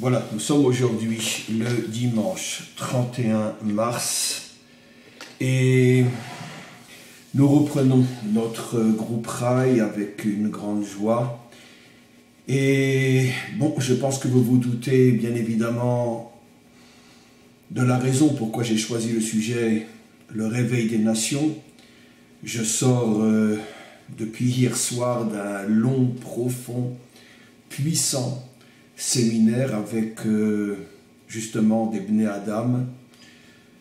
Voilà, nous sommes aujourd'hui le dimanche 31 mars et nous reprenons notre groupe Rail avec une grande joie. Et bon, je pense que vous vous doutez bien évidemment de la raison pourquoi j'ai choisi le sujet « Le réveil des nations ». Je sors depuis hier soir d'un long, profond, puissant séminaire avec justement des Bnei Adam,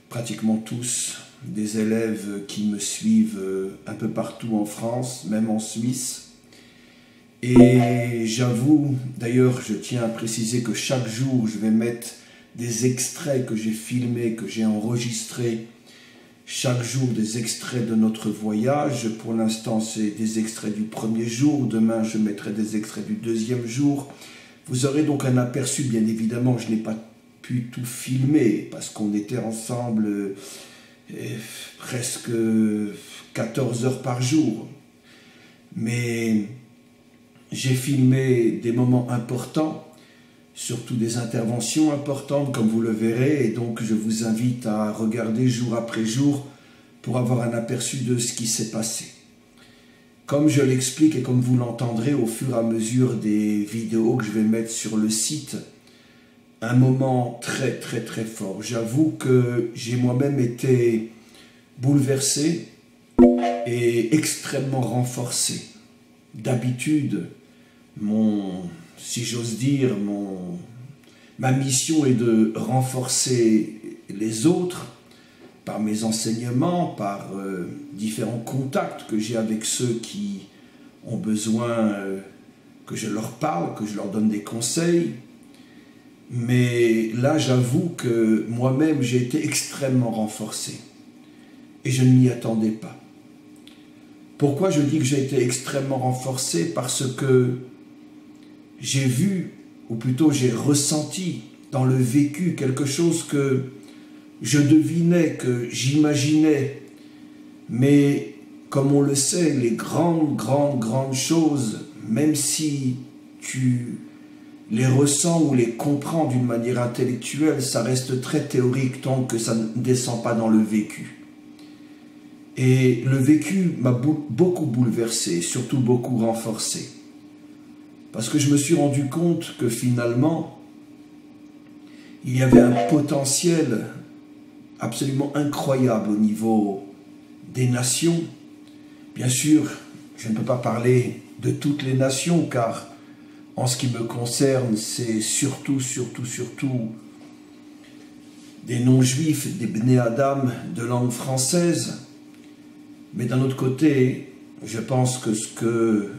pratiquement tous des élèves qui me suivent un peu partout en France, même en Suisse. Et j'avoue, d'ailleurs je tiens à préciser que chaque jour je vais mettre des extraits que j'ai filmés, que j'ai enregistrés, chaque jour des extraits de notre voyage. Pour l'instant c'est des extraits du premier jour, demain je mettrai des extraits du deuxième jour. Vous aurez donc un aperçu, bien évidemment, je n'ai pas pu tout filmer parce qu'on était ensemble presque 14 heures par jour. Mais j'ai filmé des moments importants, surtout des interventions importantes, comme vous le verrez, et donc je vous invite à regarder jour après jour pour avoir un aperçu de ce qui s'est passé. Comme je l'explique et comme vous l'entendrez au fur et à mesure des vidéos que je vais mettre sur le site, un moment très fort. J'avoue que j'ai moi-même été bouleversé et extrêmement renforcé. D'habitude, si j'ose dire, ma mission est de renforcer les autres par mes enseignements, par différents contacts que j'ai avec ceux qui ont besoin que je leur parle, que je leur donne des conseils. Mais là, j'avoue que moi-même, j'ai été extrêmement renforcé. Et je ne m'y attendais pas. Pourquoi je dis que j'ai été extrêmement renforcé? Parce que j'ai vu, ou plutôt j'ai ressenti dans le vécu quelque chose que je devinais, que j'imaginais, mais comme on le sait, les grandes choses, même si tu les ressens ou les comprends d'une manière intellectuelle, ça reste très théorique tant que ça ne descend pas dans le vécu. Et le vécu m'a beaucoup bouleversé, surtout beaucoup renforcé. Parce que je me suis rendu compte que finalement, il y avait un potentiel absolument incroyable au niveau des nations. Bien sûr, je ne peux pas parler de toutes les nations, car en ce qui me concerne, c'est surtout des non-juifs, des Bnei Adam de langue française. Mais d'un autre côté, je pense que ce que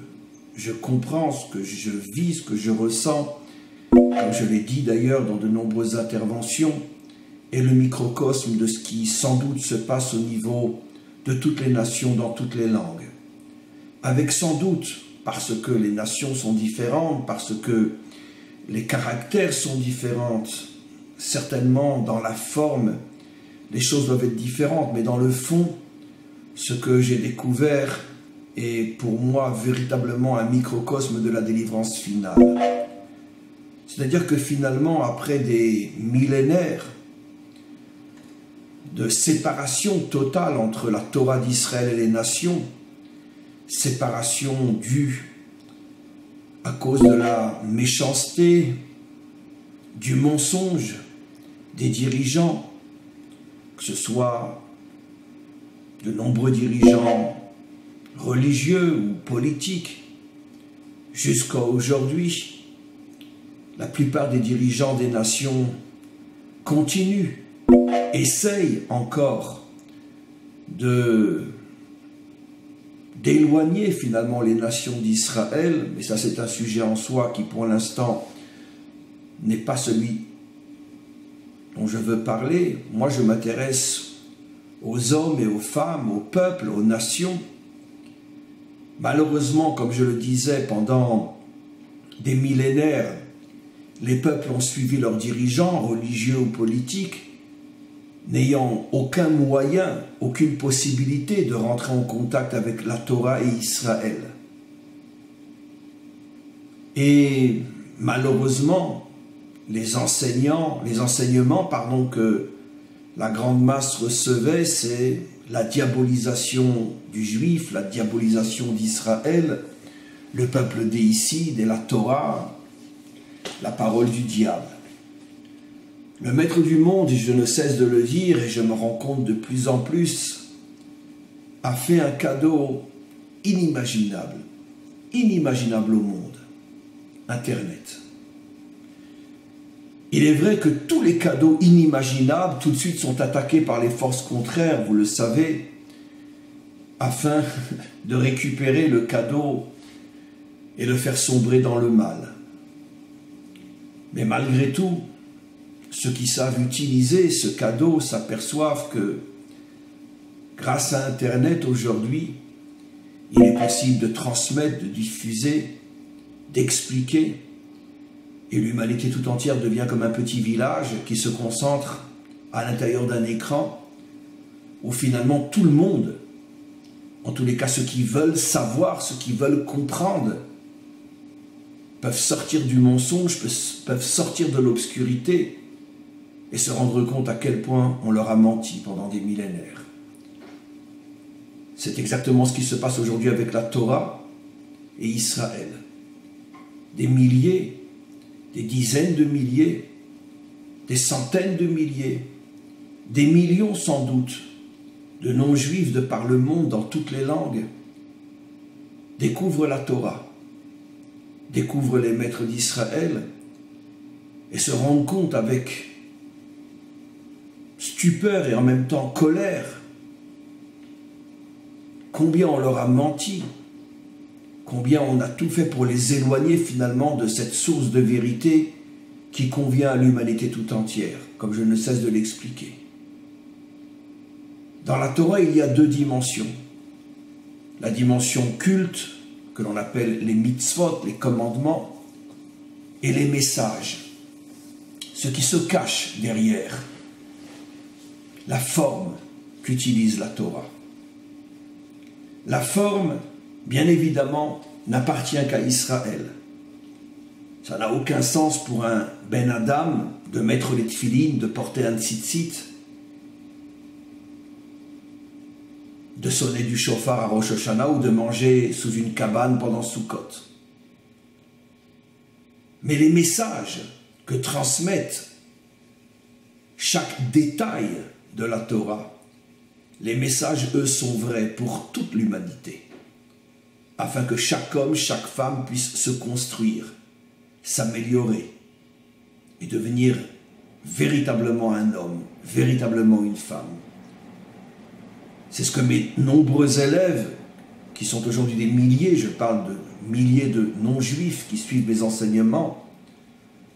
je comprends, ce que je vis, ce que je ressens, comme je l'ai dit d'ailleurs dans de nombreuses interventions, est le microcosme de ce qui sans doute se passe au niveau de toutes les nations dans toutes les langues. Avec sans doute, parce que les nations sont différentes, parce que les caractères sont différents, certainement dans la forme, les choses doivent être différentes, mais dans le fond, ce que j'ai découvert est pour moi véritablement un microcosme de la délivrance finale. C'est-à-dire que finalement, après des millénaires de séparation totale entre la Torah d'Israël et les nations, séparation due à cause de la méchanceté, du mensonge des dirigeants, que ce soit de nombreux dirigeants religieux ou politiques, jusqu'à aujourd'hui, la plupart des dirigeants des nations continuent, essayent encore d'éloigner finalement les nations d'Israël, mais ça c'est un sujet en soi qui pour l'instant n'est pas celui dont je veux parler. Moi je m'intéresse aux hommes et aux femmes, aux peuples, aux nations. Malheureusement, comme je le disais, pendant des millénaires, les peuples ont suivi leurs dirigeants, religieux ou politiques, n'ayant aucun moyen, aucune possibilité de rentrer en contact avec la Torah et Israël. Et malheureusement, les enseignements que la grande masse recevait, c'est la diabolisation du juif, la diabolisation d'Israël, le peuple déicide et la Torah, la parole du diable. Le maître du monde, et je ne cesse de le dire, et je me rends compte de plus en plus, a fait un cadeau inimaginable au monde, Internet. Il est vrai que tous les cadeaux inimaginables tout de suite sont attaqués par les forces contraires, vous le savez, afin de récupérer le cadeau et le faire sombrer dans le mal. Mais malgré tout, ceux qui savent utiliser ce cadeau s'aperçoivent que grâce à Internet aujourd'hui, il est possible de transmettre, de diffuser, d'expliquer, et l'humanité tout entière devient comme un petit village qui se concentre à l'intérieur d'un écran où finalement tout le monde, en tous les cas ceux qui veulent savoir, ceux qui veulent comprendre, peuvent sortir du mensonge, peuvent sortir de l'obscurité et se rendre compte à quel point on leur a menti pendant des millénaires. C'est exactement ce qui se passe aujourd'hui avec la Torah et Israël. Des milliers, des dizaines de milliers, des centaines de milliers, des millions sans doute de non-juifs de par le monde dans toutes les langues découvrent la Torah, découvrent les maîtres d'Israël et se rendent compte avec stupeur et en même temps colère combien on leur a menti, combien on a tout fait pour les éloigner finalement de cette source de vérité qui convient à l'humanité tout entière, comme je ne cesse de l'expliquer. Dans la Torah, il y a deux dimensions. La dimension culte, que l'on appelle les mitzvot, les commandements, et les messages, ce qui se cache derrière la forme qu'utilise la Torah. La forme, bien évidemment, n'appartient qu'à Israël. Ça n'a aucun sens pour un Ben Adam de mettre les tefilines, de porter un tzitzit, de sonner du shofar à Rosh Hashanah ou de manger sous une cabane pendant Sukkot. Mais les messages que transmettent chaque détail de la Torah, les messages, eux, sont vrais pour toute l'humanité, afin que chaque homme, chaque femme puisse se construire, s'améliorer et devenir véritablement un homme, véritablement une femme. C'est ce que mes nombreux élèves, qui sont aujourd'hui des milliers, je parle de milliers de non-juifs qui suivent mes enseignements,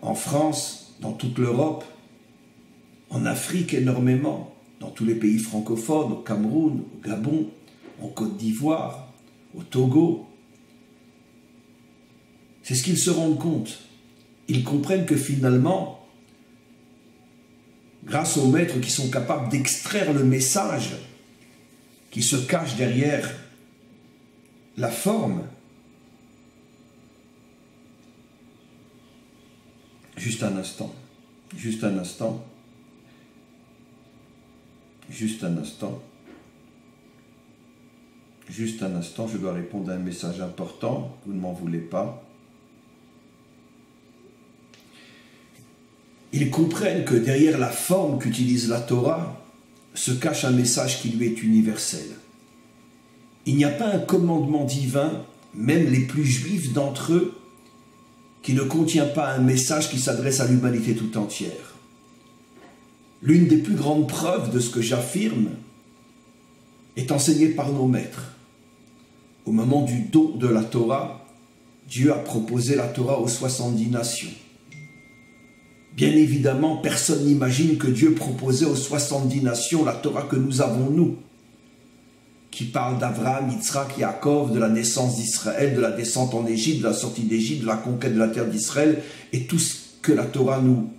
en France, dans toute l'Europe, en Afrique énormément, dans tous les pays francophones, au Cameroun, au Gabon, en Côte d'Ivoire, au Togo. C'est ce qu'ils se rendent compte. Ils comprennent que finalement, grâce aux maîtres qui sont capables d'extraire le message qui se cache derrière la forme, juste un instant, juste un instant, juste un instant, juste un instant, je dois répondre à un message important, vous ne m'en voulez pas. Ils comprennent que derrière la forme qu'utilise la Torah se cache un message qui lui est universel. Il n'y a pas un commandement divin, même les plus juifs d'entre eux, qui ne contient pas un message qui s'adresse à l'humanité tout entière. L'une des plus grandes preuves de ce que j'affirme est enseignée par nos maîtres. Au moment du don de la Torah, Dieu a proposé la Torah aux 70 nations. Bien évidemment, personne n'imagine que Dieu proposait aux 70 nations la Torah que nous avons, nous, qui parle d'Abraham, Yitzhak, Yaakov, de la naissance d'Israël, de la descente en Égypte, de la sortie d'Égypte, de la conquête de la terre d'Israël, et tout ce que la Torah nous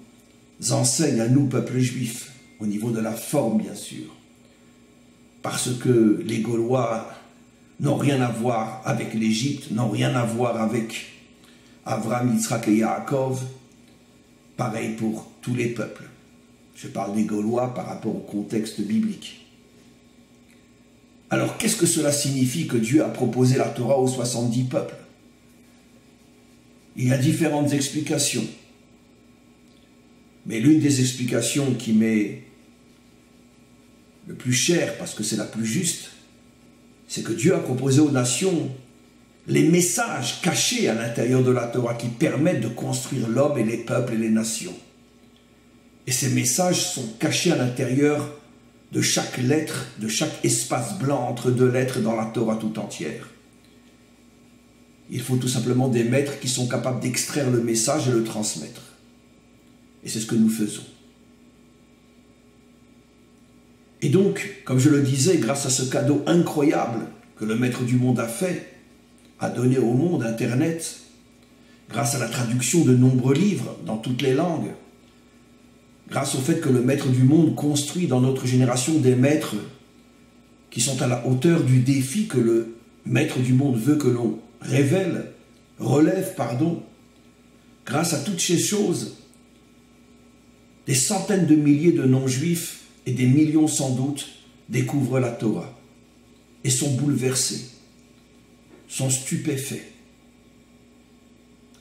enseigne à nous, peuple juif, au niveau de la forme, bien sûr. Parce que les Gaulois n'ont rien à voir avec l'Égypte, n'ont rien à voir avec Abraham, Yitzhak et Yaakov. pareil pour tous les peuples. Je parle des Gaulois par rapport au contexte biblique. Alors, qu'est-ce que cela signifie que Dieu a proposé la Torah aux 70 peuples? Il y a différentes explications. Mais l'une des explications qui m'est le plus chère, parce que c'est la plus juste, c'est que Dieu a proposé aux nations les messages cachés à l'intérieur de la Torah qui permettent de construire l'homme et les peuples et les nations. Et ces messages sont cachés à l'intérieur de chaque lettre, de chaque espace blanc entre deux lettres dans la Torah tout entière. Il faut tout simplement des maîtres qui sont capables d'extraire le message et le transmettre. Et c'est ce que nous faisons. Et donc, comme je le disais, grâce à ce cadeau incroyable que le Maître du monde a fait, a donné au monde Internet, grâce à la traduction de nombreux livres dans toutes les langues, grâce au fait que le Maître du monde construit dans notre génération des maîtres qui sont à la hauteur du défi que le Maître du monde veut que l'on relève, grâce à toutes ces choses, des centaines de milliers de non-juifs et des millions sans doute découvrent la Torah et sont bouleversés, sont stupéfaits.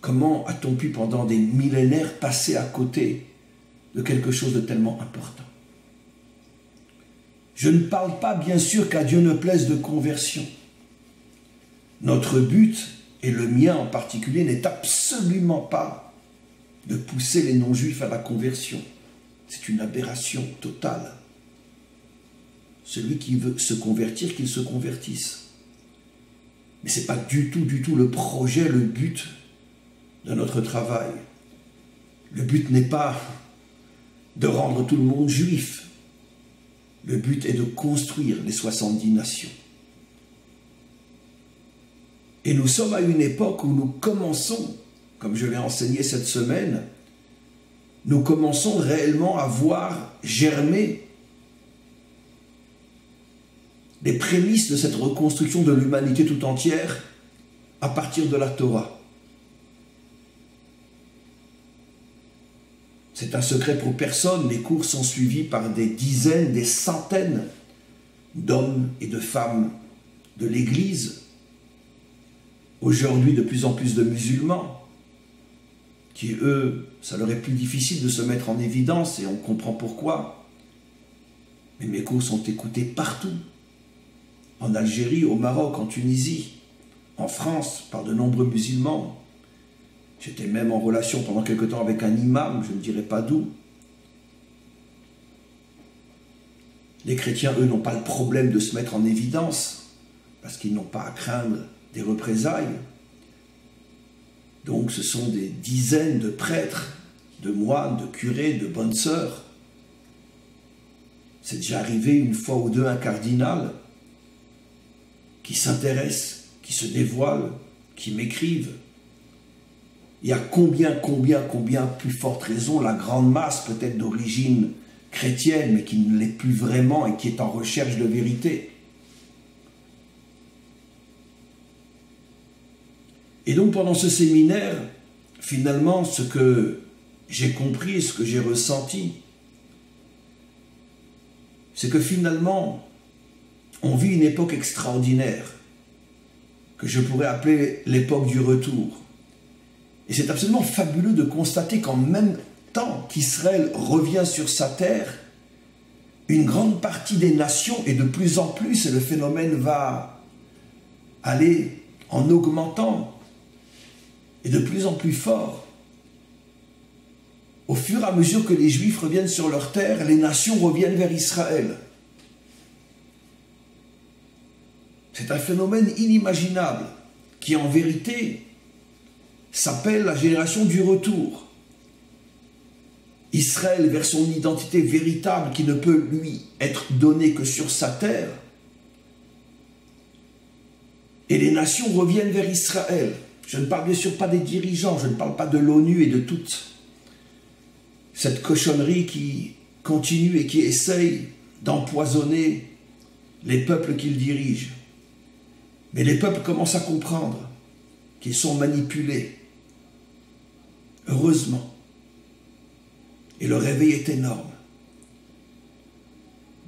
Comment a-t-on pu pendant des millénaires passer à côté de quelque chose de tellement important? Je ne parle pas bien sûr qu'à Dieu ne plaise de conversion. Notre but, et le mien en particulier, n'est absolument pas de pousser les non-juifs à la conversion. C'est une aberration totale. Celui qui veut se convertir, qu'il se convertisse. Mais ce n'est pas du tout le projet, le but de notre travail. Le but n'est pas de rendre tout le monde juif. Le but est de construire les 70 nations. Et nous sommes à une époque où nous commençons, comme je l'ai enseigné cette semaine, nous commençons réellement à voir germer les prémices de cette reconstruction de l'humanité tout entière à partir de la Torah. C'est un secret pour personne, les cours sont suivis par des dizaines, des centaines d'hommes et de femmes de l'Église, aujourd'hui de plus en plus de musulmans, qui eux, ça leur est plus difficile de se mettre en évidence et on comprend pourquoi. Mais mes cours sont écoutés partout, en Algérie, au Maroc, en Tunisie, en France, par de nombreux musulmans. J'étais même en relation pendant quelque temps avec un imam, je ne dirai pas d'où. Les chrétiens, eux, n'ont pas le problème de se mettre en évidence, parce qu'ils n'ont pas à craindre des représailles. Donc ce sont des dizaines de prêtres, de moines, de curés, de bonnes sœurs. C'est déjà arrivé une fois ou deux un cardinal qui s'intéresse, qui se dévoile, qui m'écrivent. Il y a combien plus forte raison, la grande masse peut-être d'origine chrétienne, mais qui ne l'est plus vraiment et qui est en recherche de vérité. Et donc pendant ce séminaire, finalement, ce que j'ai compris, ce que j'ai ressenti, c'est que finalement, on vit une époque extraordinaire, que je pourrais appeler l'époque du retour. Et c'est absolument fabuleux de constater qu'en même temps qu'Israël revient sur sa terre, une grande partie des nations, et de plus en plus, et le phénomène va aller en augmentant, et de plus en plus fort, au fur et à mesure que les Juifs reviennent sur leur terre, les nations reviennent vers Israël. C'est un phénomène inimaginable qui, en vérité, s'appelle la génération du retour. Israël vers son identité véritable qui ne peut lui être donnée que sur sa terre. Et les nations reviennent vers Israël. Je ne parle bien sûr pas des dirigeants, je ne parle pas de l'ONU et de toute cette cochonnerie qui continue et qui essaye d'empoisonner les peuples qu'ils dirigent. Mais les peuples commencent à comprendre qu'ils sont manipulés. Heureusement. Et le réveil est énorme.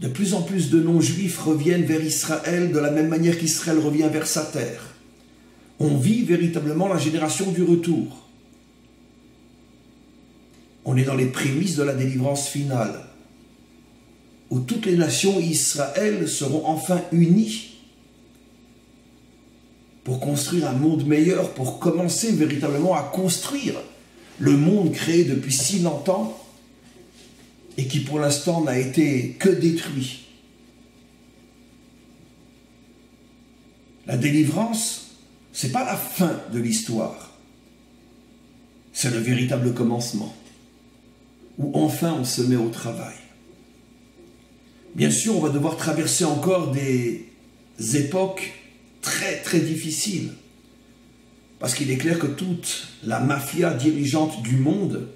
De plus en plus de non-juifs reviennent vers Israël de la même manière qu'Israël revient vers sa terre. On vit véritablement la génération du retour. On est dans les prémices de la délivrance finale, où toutes les nations et Israël seront enfin unies pour construire un monde meilleur, pour commencer véritablement à construire le monde créé depuis si longtemps et qui pour l'instant n'a été que détruit. La délivrance, ce n'est pas la fin de l'histoire, c'est le véritable commencement, où enfin on se met au travail. Bien sûr, on va devoir traverser encore des époques très très difficiles, parce qu'il est clair que toute la mafia dirigeante du monde,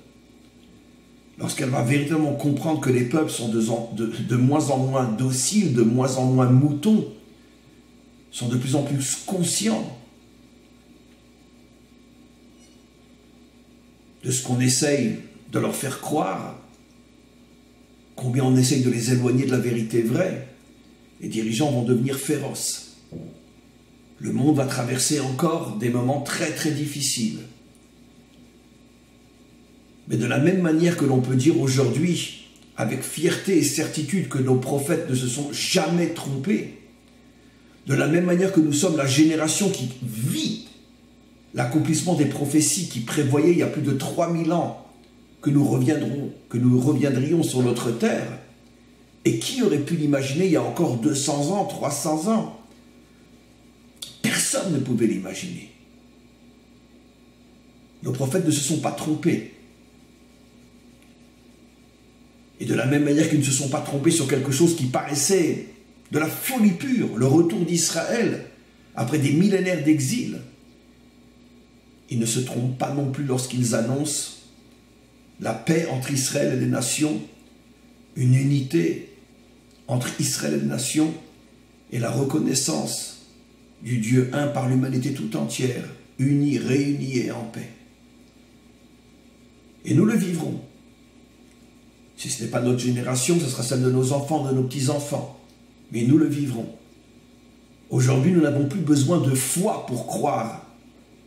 lorsqu'elle va véritablement comprendre que les peuples sont de moins en moins dociles, de moins en moins moutons, sont de plus en plus conscients de ce qu'on essaye de leur faire croire, combien on essaye de les éloigner de la vérité vraie, les dirigeants vont devenir féroces. Le monde va traverser encore des moments très très difficiles. Mais de la même manière que l'on peut dire aujourd'hui, avec fierté et certitude, que nos prophètes ne se sont jamais trompés, de la même manière que nous sommes la génération qui vit l'accomplissement des prophéties qui prévoyaient il y a plus de 3000 ans que nous reviendrions sur notre terre, et qui aurait pu l'imaginer il y a encore 200 ans, 300 ans? Personne ne pouvait l'imaginer. Nos prophètes ne se sont pas trompés. Et de la même manière qu'ils ne se sont pas trompés sur quelque chose qui paraissait de la folie pure, le retour d'Israël après des millénaires d'exil, ils ne se trompent pas non plus lorsqu'ils annoncent la paix entre Israël et les nations, une unité entre Israël et les nations et la reconnaissance du Dieu un par l'humanité tout entière, unie, réunie et en paix. Et nous le vivrons. Si ce n'est pas notre génération, ce sera celle de nos enfants, de nos petits-enfants. Mais nous le vivrons. Aujourd'hui, nous n'avons plus besoin de foi pour croire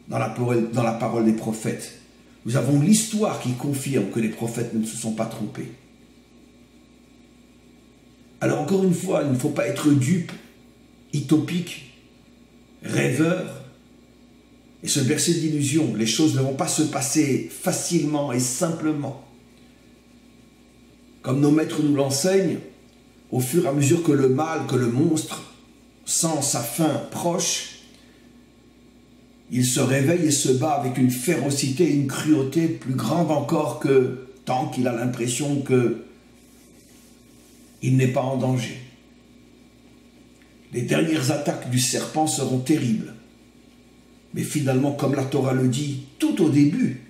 dans la parole des prophètes. Nous avons l'histoire qui confirme que les prophètes ne se sont pas trompés. Alors encore une fois, il ne faut pas être dupe, utopique, rêveur et se bercer d'illusions. Les choses ne vont pas se passer facilement et simplement. Comme nos maîtres nous l'enseignent, au fur et à mesure que le mal, que le monstre sent sa fin proche, il se réveille et se bat avec une férocité et une cruauté plus grande encore que tant qu'il a l'impression qu'il n'est pas en danger. Les dernières attaques du serpent seront terribles. Mais finalement, comme la Torah le dit tout au début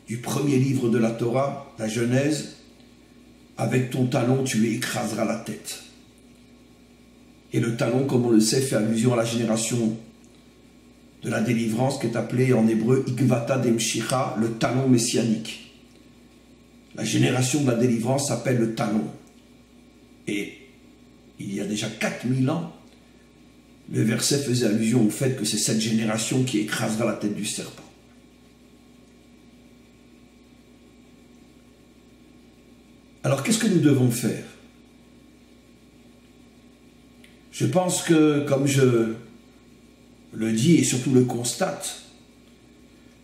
du premier livre de la Torah, la Genèse, avec ton talon, tu écraseras la tête. Et le talon, comme on le sait, fait allusion à la génération de la délivrance qui est appelée en hébreu Ikvata Demshicha, le talon messianique. La génération de la délivrance s'appelle le talon. Et il y a déjà 4000 ans, le verset faisait allusion au fait que c'est cette génération qui écrasera la tête du serpent. Alors, qu'est-ce que nous devons faire? Je pense que, comme je le dis et surtout le constate,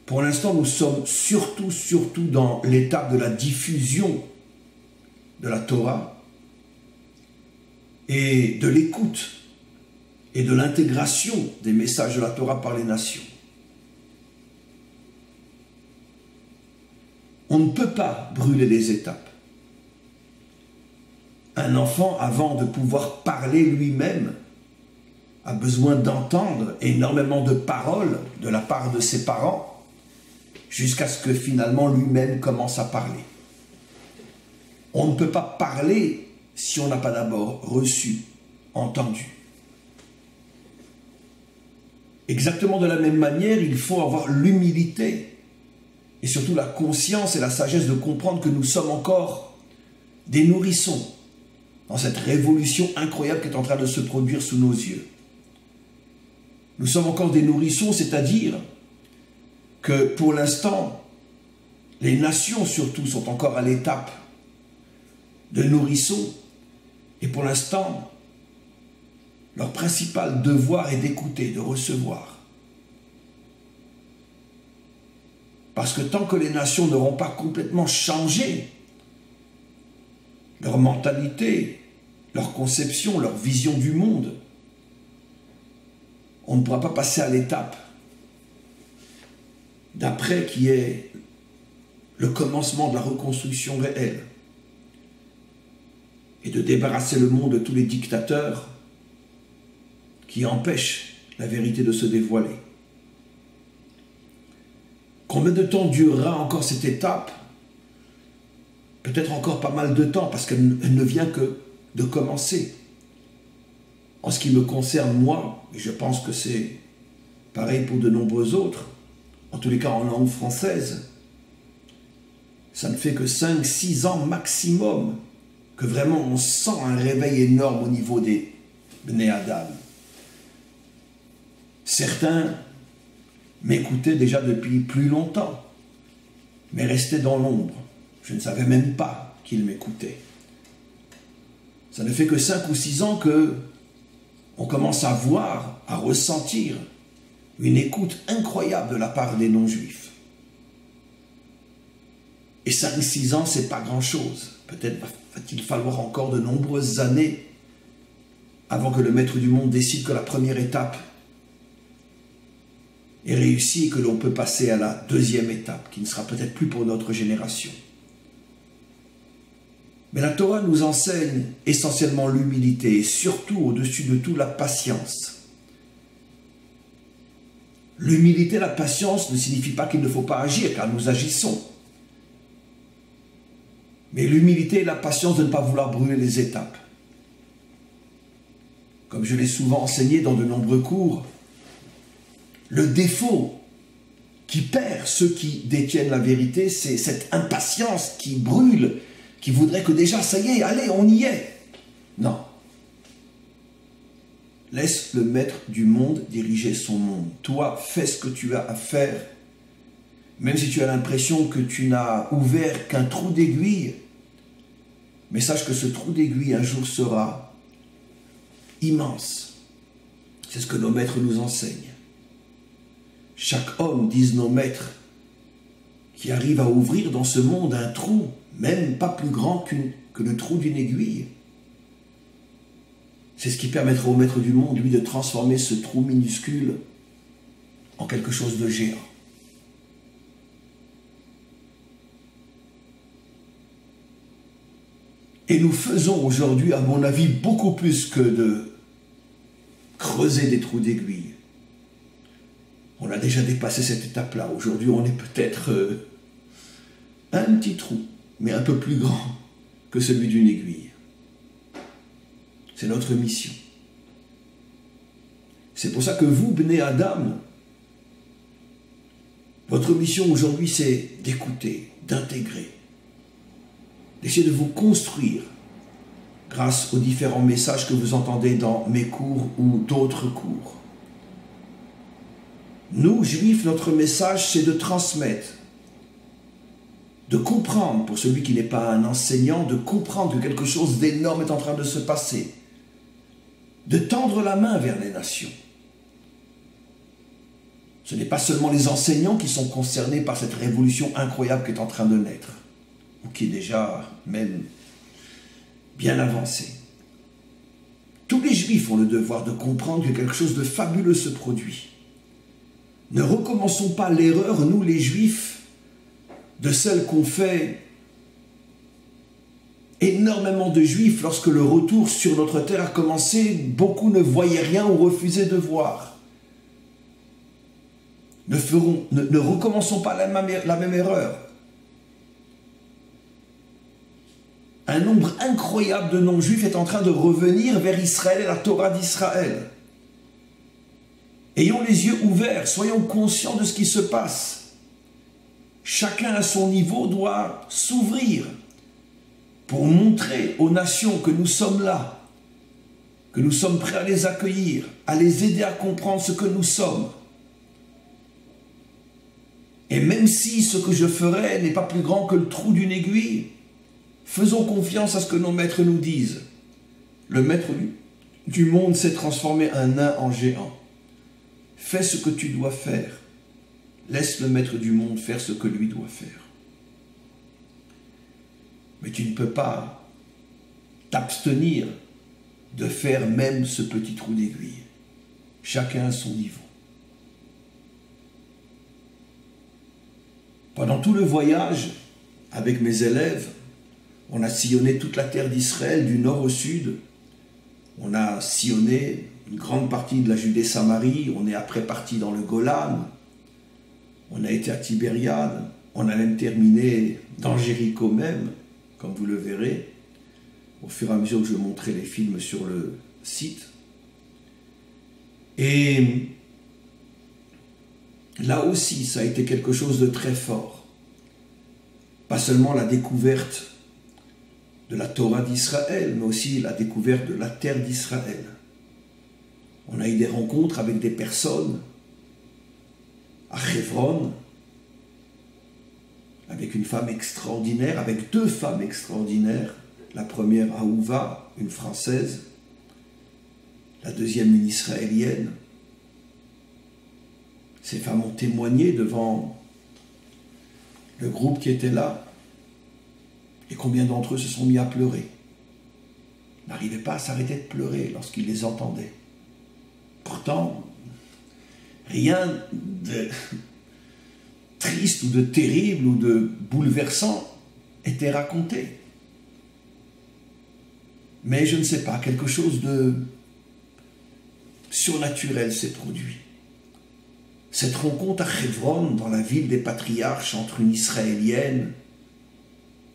pour l'instant, nous sommes surtout dans l'étape de la diffusion de la Torah et de l'écoute et de l'intégration des messages de la Torah par les nations. On ne peut pas brûler les étapes. Un enfant, avant de pouvoir parler lui-même, a besoin d'entendre énormément de paroles de la part de ses parents, jusqu'à ce que finalement lui-même commence à parler. On ne peut pas parler si on n'a pas d'abord reçu, entendu. Exactement de la même manière, il faut avoir l'humilité et surtout la conscience et la sagesse de comprendre que nous sommes encore des nourrissons dans cette révolution incroyable qui est en train de se produire sous nos yeux. Nous sommes encore des nourrissons, c'est-à-dire que pour l'instant, les nations surtout sont encore à l'étape de nourrissons, et pour l'instant, leur principal devoir est d'écouter, de recevoir. Parce que tant que les nations n'auront pas complètement changé leur mentalité, leur conception, leur vision du monde, on ne pourra pas passer à l'étape d'après qui est le commencement de la reconstruction réelle et de débarrasser le monde de tous les dictateurs qui empêchent la vérité de se dévoiler. Combien de temps durera encore cette étape? Peut-être encore pas mal de temps, parce qu'elle ne vient que de commencer. En ce qui me concerne, moi, et je pense que c'est pareil pour de nombreux autres, en tous les cas en langue française, ça ne fait que 5-6 ans maximum que vraiment on sent un réveil énorme au niveau des Bnei Adam. Certains m'écoutaient déjà depuis plus longtemps, mais restaient dans l'ombre. Je ne savais même pas qu'ils m'écoutaient. Ça ne fait que 5 ou 6 ans que on commence à voir, à ressentir une écoute incroyable de la part des non-juifs. Et 5-6 ans, c'est pas grand-chose. Peut-être va-t-il falloir encore de nombreuses années avant que le maître du monde décide que la première étape est réussie et que l'on peut passer à la deuxième étape, qui ne sera peut-être plus pour notre génération. Mais la Torah nous enseigne essentiellement l'humilité et surtout, au-dessus de tout, la patience. L'humilité et la patience ne signifient pas qu'il ne faut pas agir, car nous agissons. Mais l'humilité et la patience de ne pas vouloir brûler les étapes. Comme je l'ai souvent enseigné dans de nombreux cours, le défaut qui perd ceux qui détiennent la vérité, c'est cette impatience qui brûle, qui voudrait que déjà, ça y est, allez, on y est. Non. Laisse le maître du monde diriger son monde. Toi, fais ce que tu as à faire. Même si tu as l'impression que tu n'as ouvert qu'un trou d'aiguille, mais sache que ce trou d'aiguille un jour sera immense. C'est ce que nos maîtres nous enseignent. Chaque homme, disent nos maîtres, qui arrive à ouvrir dans ce monde un trou, même pas plus grand que le trou d'une aiguille, c'est ce qui permettra au maître du monde, lui, de transformer ce trou minuscule en quelque chose de géant. Et nous faisons aujourd'hui, à mon avis, beaucoup plus que de creuser des trous d'aiguille. On a déjà dépassé cette étape-là. Aujourd'hui, on est peut-être un petit trou, mais un peu plus grand que celui d'une aiguille. C'est notre mission. C'est pour ça que vous, Bnei Adam, votre mission aujourd'hui, c'est d'écouter, d'intégrer, d'essayer de vous construire grâce aux différents messages que vous entendez dans mes cours ou d'autres cours. Nous, Juifs, notre message, c'est de transmettre, de comprendre, pour celui qui n'est pas un enseignant, de comprendre que quelque chose d'énorme est en train de se passer, de tendre la main vers les nations. Ce n'est pas seulement les enseignants qui sont concernés par cette révolution incroyable qui est en train de naître, ou qui est déjà même bien avancée. Tous les Juifs ont le devoir de comprendre que quelque chose de fabuleux se produit. Ne recommençons pas l'erreur, nous les Juifs, de celle qu'ont fait énormément de Juifs lorsque le retour sur notre terre a commencé. Beaucoup ne voyaient rien ou refusaient de voir. Ne recommençons pas la même erreur. Un nombre incroyable de non-juifs est en train de revenir vers Israël et la Torah d'Israël. Ayons les yeux ouverts, soyons conscients de ce qui se passe. chacun à son niveau doit s'ouvrir pour montrer aux nations que nous sommes là, que nous sommes prêts à les accueillir, à les aider à comprendre ce que nous sommes. Et même si ce que je ferai n'est pas plus grand que le trou d'une aiguille, faisons confiance à ce que nos maîtres nous disent. Le maître du monde s'est transformé un nain en géant. Fais ce que tu dois faire. Laisse le maître du monde faire ce que lui doit faire. Mais tu ne peux pas t'abstenir de faire même ce petit trou d'aiguille. Chacun à son niveau. Pendant tout le voyage, avec mes élèves, on a sillonné toute la terre d'Israël, du nord au sud. On a sillonné une grande partie de la Judée-Samarie. On est après parti dans le Golan. On a été à Tibériade. On a même terminé dans Jéricho même, comme vous le verrez, au fur et à mesure que je montrerai les films sur le site. Et là aussi, ça a été quelque chose de très fort. Pas seulement la découverte de la Torah d'Israël, mais aussi la découverte de la terre d'Israël. On a eu des rencontres avec des personnes à Hebron, avec une femme extraordinaire, avec deux femmes extraordinaires. La première, Aouva, une Française, la deuxième, une Israélienne. Ces femmes ont témoigné devant le groupe qui était là. Et combien d'entre eux se sont mis à pleurer? N'arrivaient pas à s'arrêter de pleurer lorsqu'ils les entendaient. Pourtant, rien de triste ou de terrible ou de bouleversant était raconté. Mais je ne sais pas, quelque chose de surnaturel s'est produit. Cette rencontre à Hebron, dans la ville des patriarches, entre une Israélienne,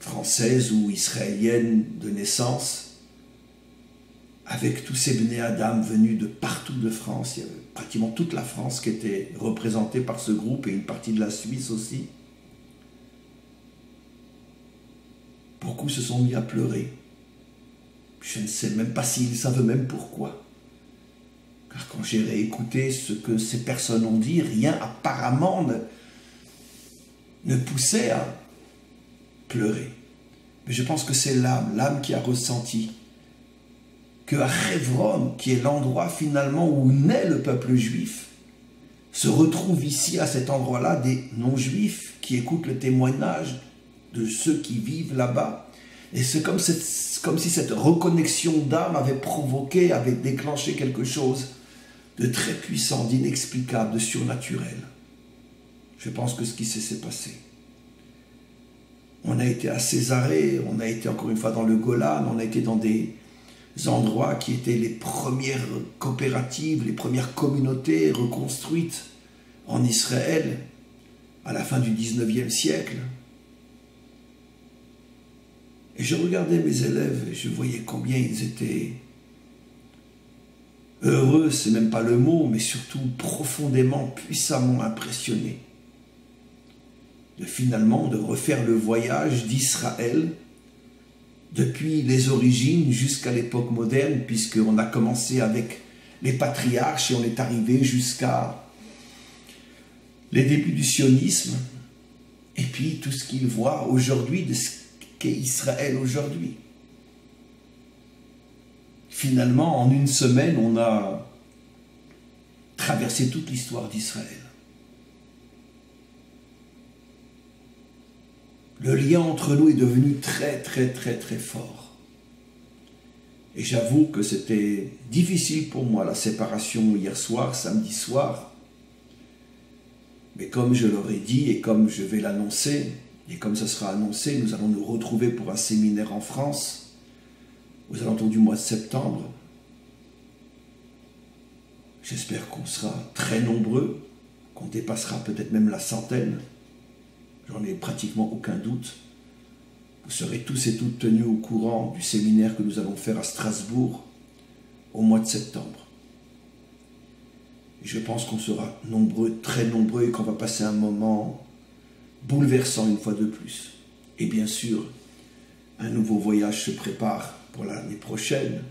française ou israélienne de naissance, avec tous ces Bnei Adam venus de partout de France. Il y avait pratiquement toute la France qui était représentée par ce groupe et une partie de la Suisse aussi. Beaucoup se sont mis à pleurer. Je ne sais même pas s'ils savent même pourquoi. Car quand j'ai réécouté ce que ces personnes ont dit, rien apparemment ne poussait à pleurer. Mais je pense que c'est l'âme qui a ressenti qu'à Hebron, qui est l'endroit finalement où naît le peuple juif, se retrouvent ici, à cet endroit-là, des non-juifs qui écoutent le témoignage de ceux qui vivent là-bas. Et c'est comme si cette reconnexion d'âme avait provoqué, avait déclenché quelque chose de très puissant, d'inexplicable, de surnaturel. Je pense que ce qui s'est passé. On a été à Césarée, on a été encore une fois dans le Golan, on a été dans des endroits qui étaient les premières coopératives, les premières communautés reconstruites en Israël à la fin du 19e siècle. Et je regardais mes élèves et je voyais combien ils étaient heureux, c'est même pas le mot, mais surtout profondément, puissamment impressionnés de refaire le voyage d'Israël depuis les origines jusqu'à l'époque moderne, puisqu'on a commencé avec les patriarches et on est arrivé jusqu'à les débuts du sionisme, et puis tout ce qu'ils voient aujourd'hui de ce qu'est Israël aujourd'hui. Finalement, en une semaine, on a traversé toute l'histoire d'Israël. Le lien entre nous est devenu très, très, très, très fort. Et j'avoue que c'était difficile pour moi, la séparation hier soir, samedi soir. Mais comme je l'aurais dit et comme je vais l'annoncer, et comme ça sera annoncé, nous allons nous retrouver pour un séminaire en France, aux alentours du mois de septembre. J'espère qu'on sera très nombreux, qu'on dépassera peut-être même la centaine. J'en ai pratiquement aucun doute. Vous serez tous et toutes tenus au courant du séminaire que nous allons faire à Strasbourg au mois de septembre. Et je pense qu'on sera nombreux, très nombreux, et qu'on va passer un moment bouleversant une fois de plus. Et bien sûr, un nouveau voyage se prépare pour l'année prochaine.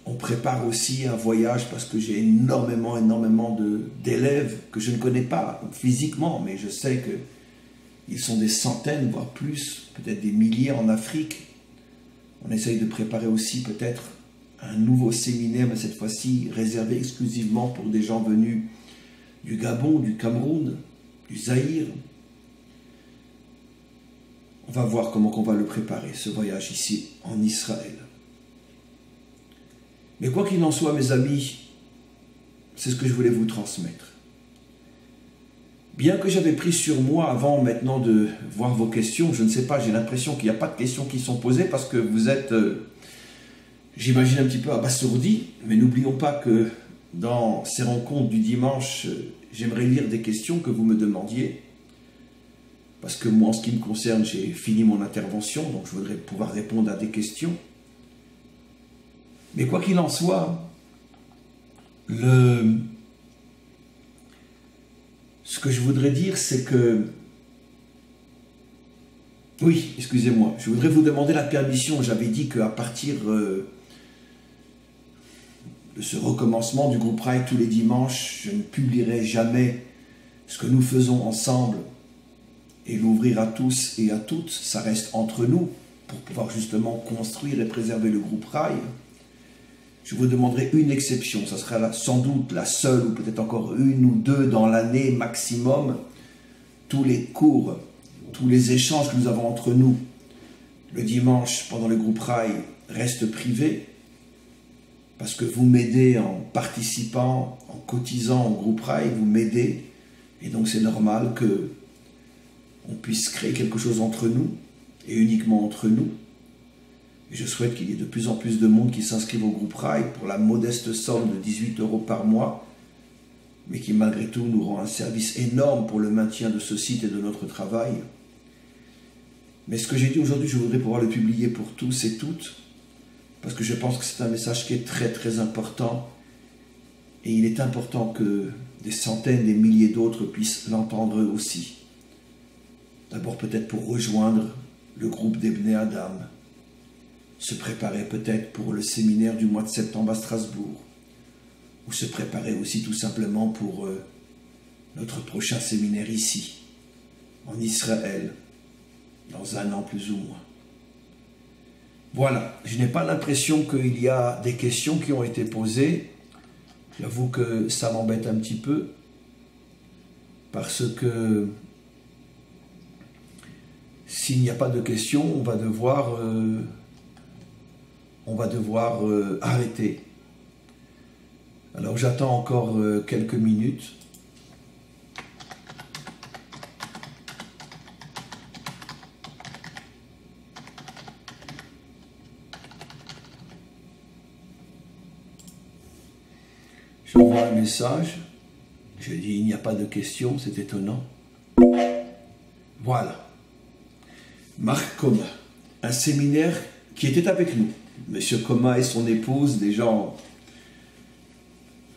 On prépare aussi un voyage parce que j'ai énormément d'élèves que je ne connais pas physiquement, mais je sais qu'ils sont des centaines, voire plus, peut-être des milliers en Afrique. On essaye de préparer aussi peut-être un nouveau séminaire, mais cette fois-ci réservé exclusivement pour des gens venus du Gabon, du Cameroun, du Zaïre. On va voir comment on va le préparer, ce voyage ici en Israël. Mais quoi qu'il en soit, mes amis, c'est ce que je voulais vous transmettre. Bien que j'avais pris sur moi avant maintenant de voir vos questions, je ne sais pas, j'ai l'impression qu'il n'y a pas de questions qui sont posées parce que vous êtes, j'imagine, un petit peu abasourdis. Mais n'oublions pas que dans ces rencontres du dimanche, j'aimerais lire des questions que vous me demandiez. Parce que moi, en ce qui me concerne, j'ai fini mon intervention, donc je voudrais pouvoir répondre à des questions. Mais quoi qu'il en soit, ce que je voudrais dire, c'est que... Oui, excusez-moi, je voudrais vous demander la permission. J'avais dit qu'à partir de ce recommencement du groupe Rail tous les dimanches, je ne publierai jamais ce que nous faisons ensemble et l'ouvrir à tous et à toutes. Ça reste entre nous pour pouvoir justement construire et préserver le groupe Rail. Je vous demanderai une exception, ça sera sans doute la seule ou peut-être encore une ou deux dans l'année maximum. Tous les cours, tous les échanges que nous avons entre nous le dimanche pendant le groupe Rail restent privés parce que vous m'aidez en participant, en cotisant au groupe Rail, vous m'aidez et donc c'est normal que on puisse créer quelque chose entre nous et uniquement entre nous. Et je souhaite qu'il y ait de plus en plus de monde qui s'inscrive au groupe Rail pour la modeste somme de 18 € par mois, mais qui malgré tout nous rend un service énorme pour le maintien de ce site et de notre travail. Mais ce que j'ai dit aujourd'hui, je voudrais pouvoir le publier pour tous et toutes, parce que je pense que c'est un message qui est très important, et il est important que des centaines, des milliers d'autres puissent l'entendre eux aussi. D'abord peut-être pour rejoindre le groupe des Bnei Adam, se préparer peut-être pour le séminaire du mois de septembre à Strasbourg, ou se préparer aussi tout simplement pour notre prochain séminaire ici, en Israël, dans un an plus ou moins. Voilà, je n'ai pas l'impression qu'il y a des questions qui ont été posées. J'avoue que ça m'embête un petit peu, parce que s'il n'y a pas de questions, on va devoir arrêter. Alors j'attends encore quelques minutes. J'envoie un message. Je dis il n'y a pas de questions, c'est étonnant. Voilà. Marc Coma, un séminaire qui était avec nous. Monsieur Coma et son épouse, des gens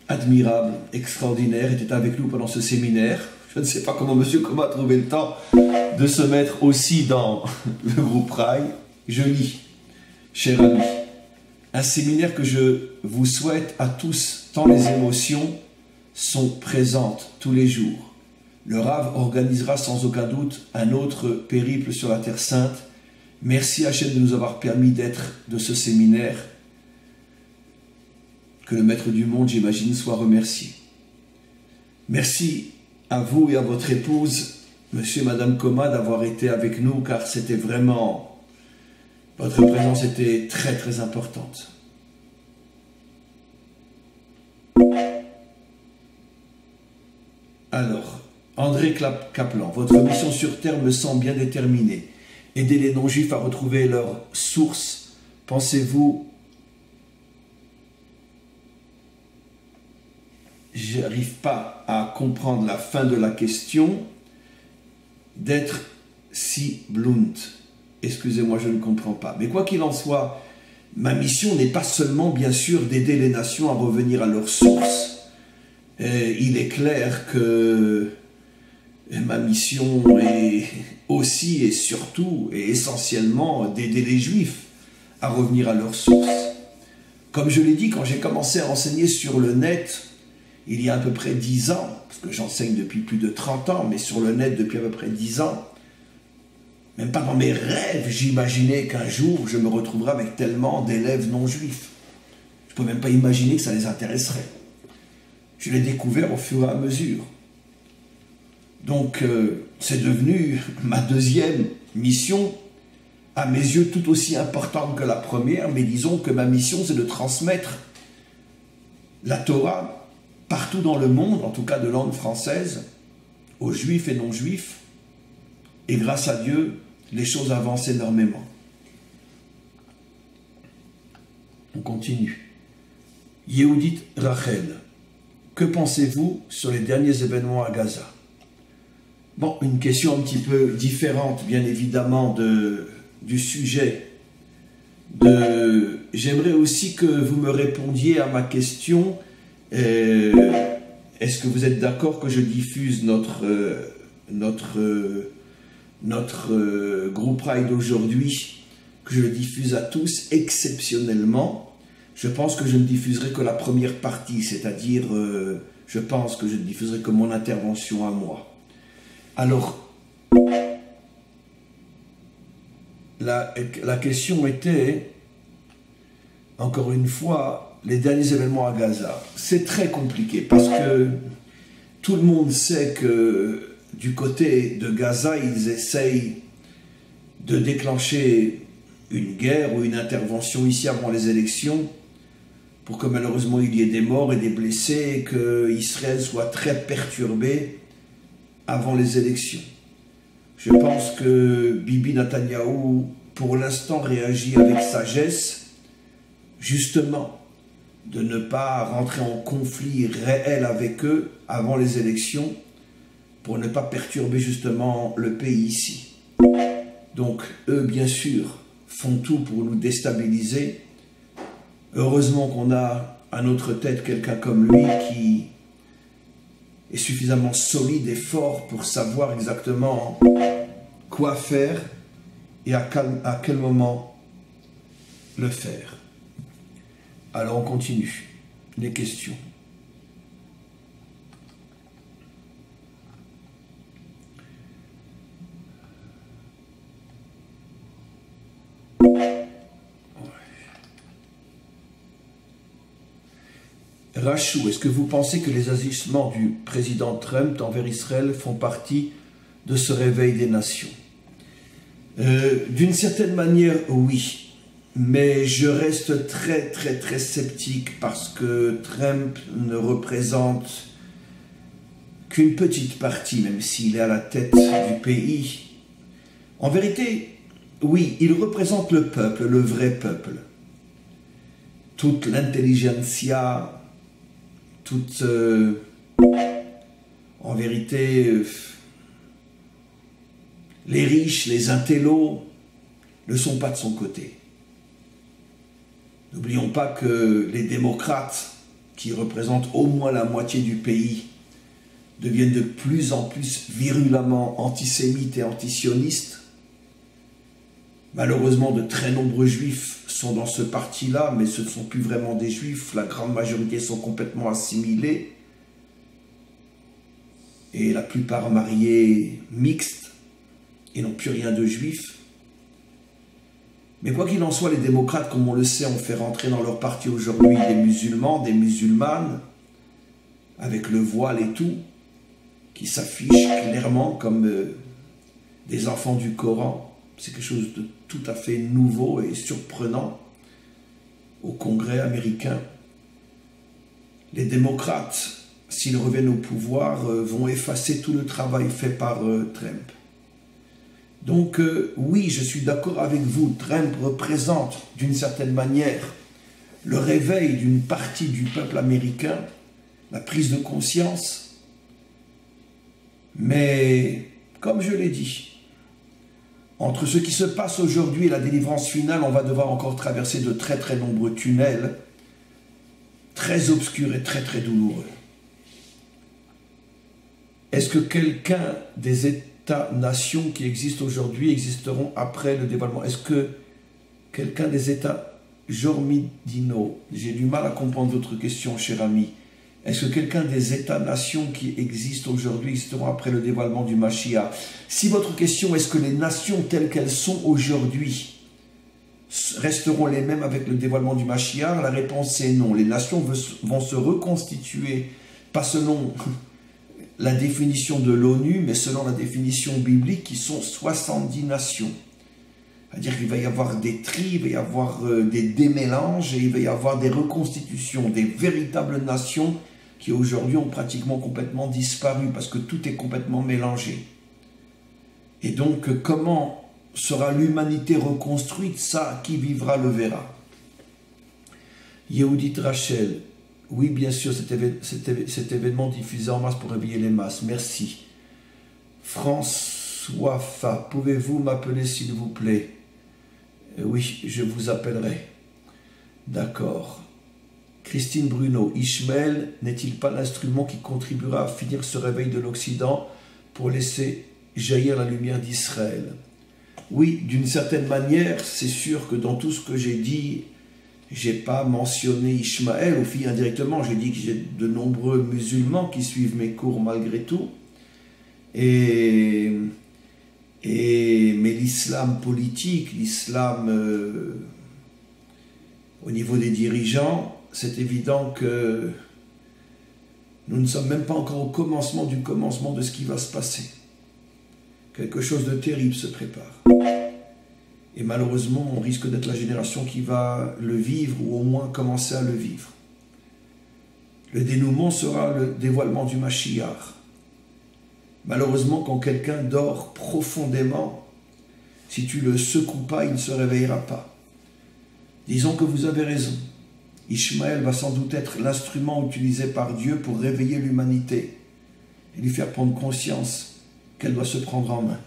admirables, extraordinaires, étaient avec nous pendant ce séminaire. Je ne sais pas comment Monsieur Coma a trouvé le temps de se mettre aussi dans le groupe Rail. Je lis, cher ami, un séminaire que je vous souhaite à tous, tant les émotions sont présentes tous les jours. Le Rav organisera sans aucun doute un autre périple sur la Terre Sainte. Merci Hachem de nous avoir permis d'être de ce séminaire. Que le Maître du monde, j'imagine, soit remercié. Merci à vous et à votre épouse, Monsieur et Madame Coma, d'avoir été avec nous, car c'était vraiment... Votre présence était très importante. Alors, André Kaplan, votre mission sur Terre me semble bien déterminée. Aider les non-juifs à retrouver leur source. Pensez-vous... J'arrive pas à comprendre la fin de la question. D'être si blunt. Excusez-moi, je ne comprends pas. Mais quoi qu'il en soit, ma mission n'est pas seulement, bien sûr, d'aider les nations à revenir à leur source. il est clair que ma mission est aussi et surtout et essentiellement d'aider les Juifs à revenir à leur source. Comme je l'ai dit, quand j'ai commencé à enseigner sur le net, il y a à peu près 10 ans, parce que j'enseigne depuis plus de 30 ans, mais sur le net depuis à peu près 10 ans, même pas dans mes rêves, j'imaginais qu'un jour, je me retrouverais avec tellement d'élèves non juifs. Je ne peux même pas imaginer que ça les intéresserait. Je l'ai découvert au fur et à mesure. Donc, c'est devenu ma deuxième mission, à mes yeux tout aussi importante que la première, mais disons que ma mission, c'est de transmettre la Torah partout dans le monde, en tout cas de langue française, aux juifs et non-juifs, et grâce à Dieu, les choses avancent énormément. On continue. Yehudit Rachel, que pensez-vous sur les derniers événements à Gaza? Bon, une question un petit peu différente, bien évidemment, du sujet. J'aimerais aussi que vous me répondiez à ma question. Est-ce que vous êtes d'accord que je diffuse notre groupe Raï d'aujourd'hui, que je le diffuse à tous exceptionnellement? Je pense que je ne diffuserai que la première partie, c'est-à-dire, je pense que je ne diffuserai que mon intervention à moi. Alors, la question était, encore une fois, les derniers événements à Gaza. C'est très compliqué parce que tout le monde sait que du côté de Gaza, ils essayent de déclencher une guerre ou une intervention ici avant les élections pour que malheureusement il y ait des morts et des blessés et que Israël soit très perturbé avant les élections. Je pense que Bibi Netanyahou, pour l'instant, réagit avec sagesse, justement, de ne pas rentrer en conflit réel avec eux avant les élections, pour ne pas perturber justement le pays ici. Donc, eux, bien sûr, font tout pour nous déstabiliser. Heureusement qu'on a à notre tête quelqu'un comme lui qui est suffisamment solide et fort pour savoir exactement quoi faire et à quel moment le faire. Alors on continue. Les questions. Rachou, est-ce que vous pensez que les agissements du président Trump envers Israël font partie de ce réveil des nations? D'une certaine manière, oui. Mais je reste très, très, très sceptique parce que Trump ne représente qu'une petite partie, même s'il est à la tête du pays. En vérité, oui, il représente le peuple, le vrai peuple. Toute l'intelligentsia, toute, en vérité, les riches, les intellos ne sont pas de son côté. N'oublions pas que les démocrates, qui représentent au moins la moitié du pays, deviennent de plus en plus virulemment antisémites et antisionistes. Malheureusement, de très nombreux juifs sont dans ce parti-là, mais ce ne sont plus vraiment des juifs. La grande majorité sont complètement assimilés. Et la plupart mariés mixtes et n'ont plus rien de juif. Mais quoi qu'il en soit, les démocrates, comme on le sait, ont fait rentrer dans leur parti aujourd'hui des musulmans, des musulmanes, avec le voile et tout, qui s'affichent clairement comme des enfants du Coran. C'est quelque chose de tout à fait nouveau et surprenant au Congrès américain. Les démocrates, s'ils reviennent au pouvoir, vont effacer tout le travail fait par Trump. Donc oui, je suis d'accord avec vous, Trump représente d'une certaine manière le réveil d'une partie du peuple américain, la prise de conscience, mais comme je l'ai dit, entre ce qui se passe aujourd'hui et la délivrance finale, on va devoir encore traverser de très très nombreux tunnels, très obscurs et très très douloureux. Est-ce que quelqu'un des États-nations qui existent aujourd'hui existeront après le dévoilement? Est-ce que quelqu'un des États... Jormidino, j'ai du mal à comprendre votre question, cher ami. Est-ce que quelqu'un des États-nations qui existent aujourd'hui existeront après le dévoilement du Mashiach? Si votre question, est-ce que les nations telles qu'elles sont aujourd'hui resteront les mêmes avec le dévoilement du Mashiach? La réponse est non. Les nations vont se reconstituer, pas selon la définition de l'ONU, mais selon la définition biblique, qui sont 70 nations. C'est-à-dire qu'il va y avoir des tris, il va y avoir des démélanges, et il va y avoir des reconstitutions, des véritables nations qui aujourd'hui ont pratiquement complètement disparu, parce que tout est complètement mélangé. Et donc, comment sera l'humanité reconstruite? Ça, qui vivra le verra. Yehudit Rachel, oui, bien sûr, cet événement diffusé en masse pour réveiller les masses. Merci. François Fa, pouvez-vous m'appeler s'il vous plaît? Oui, je vous appellerai. D'accord. Christine Bruno, Ishmael n'est-il pas l'instrument qui contribuera à finir ce réveil de l'Occident pour laisser jaillir la lumière d'Israël? Oui, d'une certaine manière, c'est sûr que dans tout ce que j'ai dit, j'ai pas mentionné Ishmael, ou fille indirectement, j'ai dit que j'ai de nombreux musulmans qui suivent mes cours malgré tout. Mais l'islam politique, l'islam au niveau des dirigeants, c'est évident que nous ne sommes même pas encore au commencement du commencement de ce qui va se passer. Quelque chose de terrible se prépare. Et malheureusement, on risque d'être la génération qui va le vivre, ou au moins commencer à le vivre. Le dénouement sera le dévoilement du Mashiach. Malheureusement, quand quelqu'un dort profondément, si tu ne le secoues pas, il ne se réveillera pas. Disons que vous avez raison. Ishmael va sans doute être l'instrument utilisé par Dieu pour réveiller l'humanité et lui faire prendre conscience qu'elle doit se prendre en main.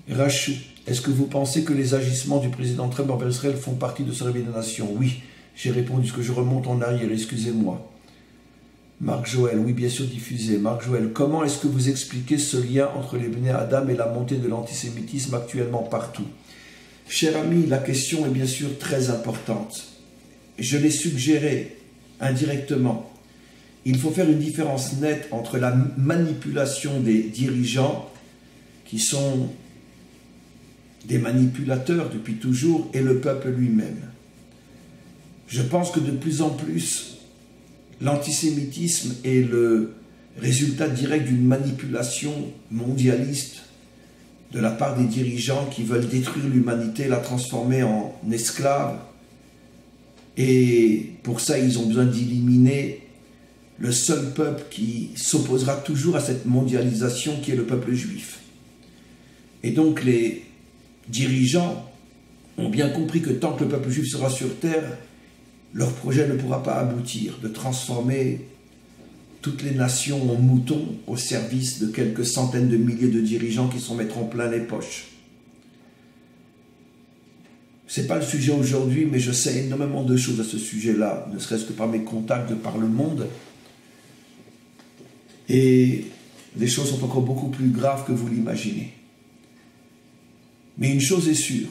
Rachou, est-ce que vous pensez que les agissements du président Trump envers Israël font partie de ce réveil des nations? Oui, j'ai répondu, ce que je remonte en arrière, excusez-moi. Marc Joël, oui, bien sûr, diffusé. Marc Joël, comment est-ce que vous expliquez ce lien entre les Bnei Adam et la montée de l'antisémitisme actuellement partout? Cher ami, la question est bien sûr très importante. Je l'ai suggéré indirectement. Il faut faire une différence nette entre la manipulation des dirigeants, qui sont des manipulateurs depuis toujours, et le peuple lui-même. Je pense que de plus en plus, l'antisémitisme est le résultat direct d'une manipulation mondialiste de la part des dirigeants qui veulent détruire l'humanité, la transformer en esclave. Et pour ça, ils ont besoin d'éliminer le seul peuple qui s'opposera toujours à cette mondialisation, qui est le peuple juif. Et donc les dirigeants ont bien compris que tant que le peuple juif sera sur terre, leur projet ne pourra pas aboutir, de transformer toutes les nations en moutons au service de quelques centaines de milliers de dirigeants qui s'en mettront plein les poches. Ce n'est pas le sujet aujourd'hui, mais je sais énormément de choses à ce sujet-là, ne serait-ce que par mes contacts de par le monde. Et les choses sont encore beaucoup plus graves que vous l'imaginez. Mais une chose est sûre,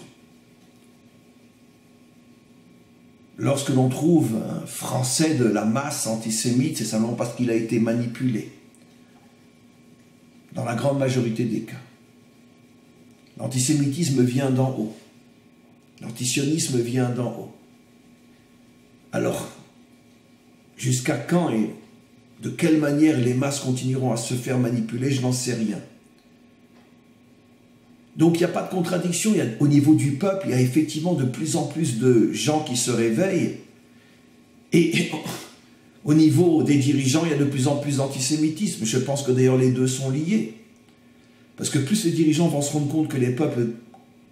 lorsque l'on trouve un Français de la masse antisémite, c'est simplement parce qu'il a été manipulé. Dans la grande majorité des cas. L'antisémitisme vient d'en haut. L'antisionisme vient d'en haut. Alors, jusqu'à quand et de quelle manière les masses continueront à se faire manipuler, je n'en sais rien. Donc il n'y a pas de contradiction, au niveau du peuple, il y a effectivement de plus en plus de gens qui se réveillent, et au niveau des dirigeants, il y a de plus en plus d'antisémitisme. Je pense que d'ailleurs les deux sont liés. Parce que plus les dirigeants vont se rendre compte que les peuples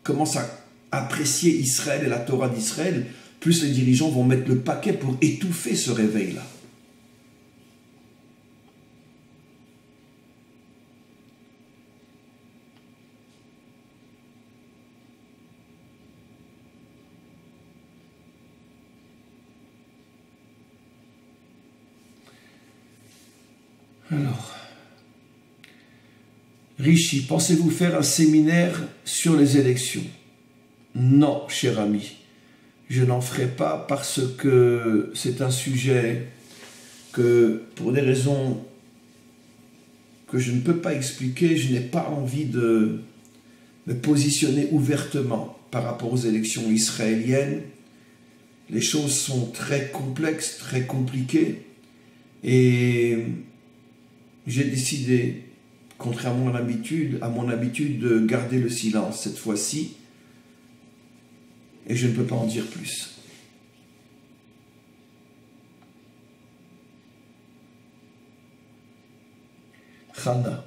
commencent à apprécier Israël et la Torah d'Israël, plus les dirigeants vont mettre le paquet pour étouffer ce réveil-là. Alors, Rishi, pensez-vous faire un séminaire sur les élections? Non, cher ami, je n'en ferai pas parce que c'est un sujet que, pour des raisons que je ne peux pas expliquer, je n'ai pas envie de me positionner ouvertement par rapport aux élections israéliennes. Les choses sont très complexes, très compliquées, et j'ai décidé, contrairement à mon habitude, de garder le silence cette fois-ci, et je ne peux pas en dire plus. Chana,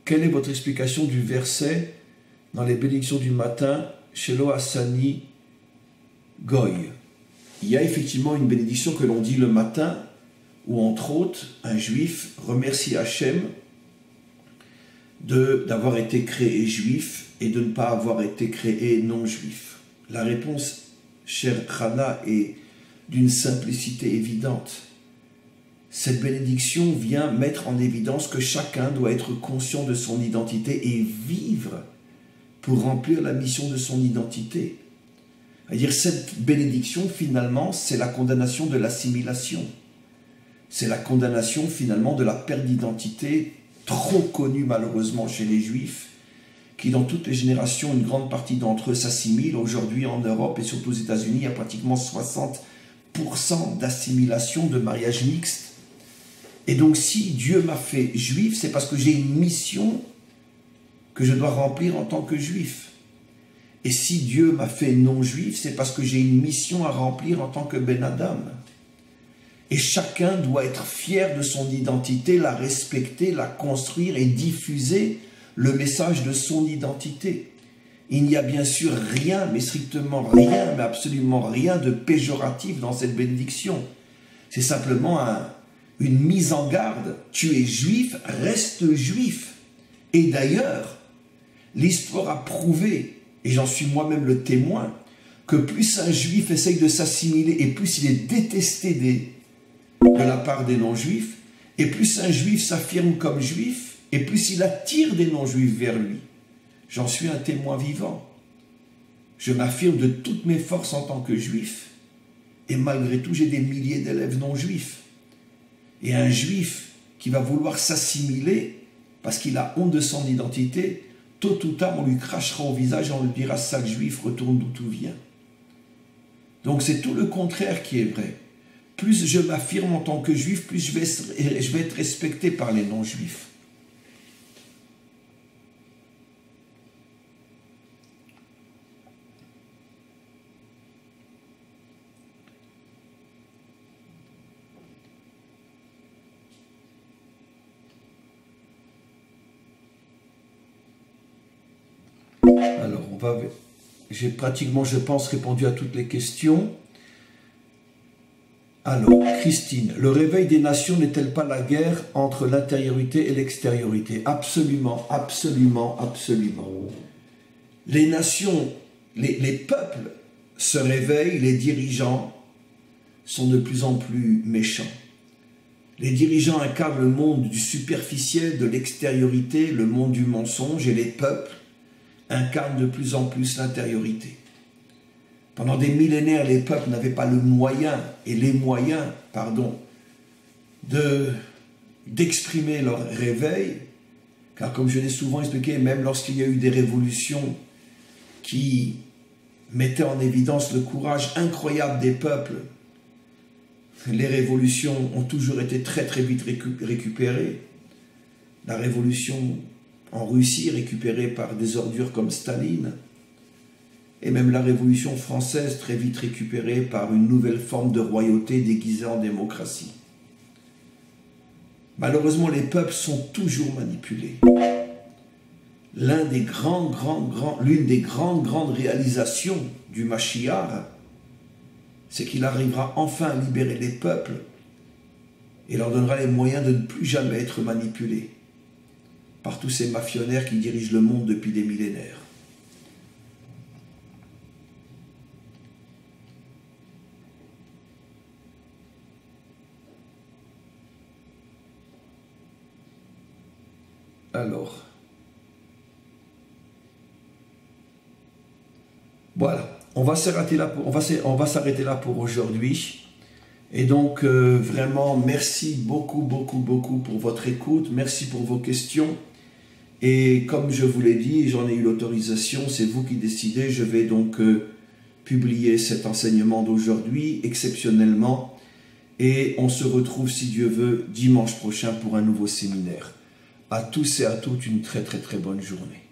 quelle est votre explication du verset dans les bénédictions du matin, Shelo Asani Goy? Il y a effectivement une bénédiction que l'on dit le matin, où entre autres, un juif remercie Hachem d'avoir été créé juif et de ne pas avoir été créé non-juif. La réponse, cher Chana, est d'une simplicité évidente. Cette bénédiction vient mettre en évidence que chacun doit être conscient de son identité et vivre pour remplir la mission de son identité. C'est-à-dire, cette bénédiction, finalement, c'est la condamnation de l'assimilation. C'est la condamnation, finalement, de la perte d'identité, trop connue, malheureusement, chez les Juifs, qui, dans toutes les générations, une grande partie d'entre eux s'assimilent. Aujourd'hui, en Europe et surtout aux États-Unis, il y a pratiquement 60% d'assimilation, de mariage mixte. Et donc, si Dieu m'a fait juif, c'est parce que j'ai une mission que je dois remplir en tant que juif. Et si Dieu m'a fait non-juif, c'est parce que j'ai une mission à remplir en tant que Ben Adam. Et chacun doit être fier de son identité, la respecter, la construire et diffuser le message de son identité. Il n'y a bien sûr rien, mais strictement rien, mais absolument rien de péjoratif dans cette bénédiction. C'est simplement une mise en garde. Tu es juif, reste juif. Et d'ailleurs, l'histoire a prouvé, et j'en suis moi-même le témoin, que plus un juif essaye de s'assimiler et plus il est détesté de la part des non-juifs, et plus un juif s'affirme comme juif, et plus il attire des non-juifs vers lui. J'en suis un témoin vivant. Je m'affirme de toutes mes forces en tant que juif, et malgré tout, j'ai des milliers d'élèves non-juifs. Et un juif qui va vouloir s'assimiler parce qu'il a honte de son identité, tôt ou tard, on lui crachera au visage et on lui dira « sale juif, retourne d'où tu viens ». Donc c'est tout le contraire qui est vrai. Plus je m'affirme en tant que juif, plus je vais être respecté par les non-juifs. Alors, j'ai pratiquement, je pense, répondu à toutes les questions. Alors, Christine, le réveil des nations n'est-elle pas la guerre entre l'intériorité et l'extériorité? Absolument, absolument, absolument. Les nations, les peuples se réveillent, les dirigeants sont de plus en plus méchants. Les dirigeants incarnent le monde du superficiel, de l'extériorité, le monde du mensonge, et les peuples incarnent de plus en plus l'intériorité. Pendant des millénaires, les peuples n'avaient pas le moyen, et les moyens, d'exprimer leur réveil, car comme je l'ai souvent expliqué, même lorsqu'il y a eu des révolutions qui mettaient en évidence le courage incroyable des peuples, les révolutions ont toujours été très très vite récupérées. La révolution en Russie récupérée par des ordures comme Staline, et même la Révolution française très vite récupérée par une nouvelle forme de royauté déguisée en démocratie. Malheureusement, les peuples sont toujours manipulés. L'une des grandes réalisations du Mashiach, c'est qu'il arrivera enfin à libérer les peuples et leur donnera les moyens de ne plus jamais être manipulés par tous ces mafionnaires qui dirigent le monde depuis des millénaires. Alors, voilà, on va s'arrêter là pour aujourd'hui. Et donc, vraiment, merci beaucoup pour votre écoute. Merci pour vos questions. Et comme je vous l'ai dit, j'en ai eu l'autorisation, c'est vous qui décidez. Je vais donc publier cet enseignement d'aujourd'hui, exceptionnellement. Et on se retrouve, si Dieu veut, dimanche prochain pour un nouveau séminaire. À tous et à toutes, une très bonne journée.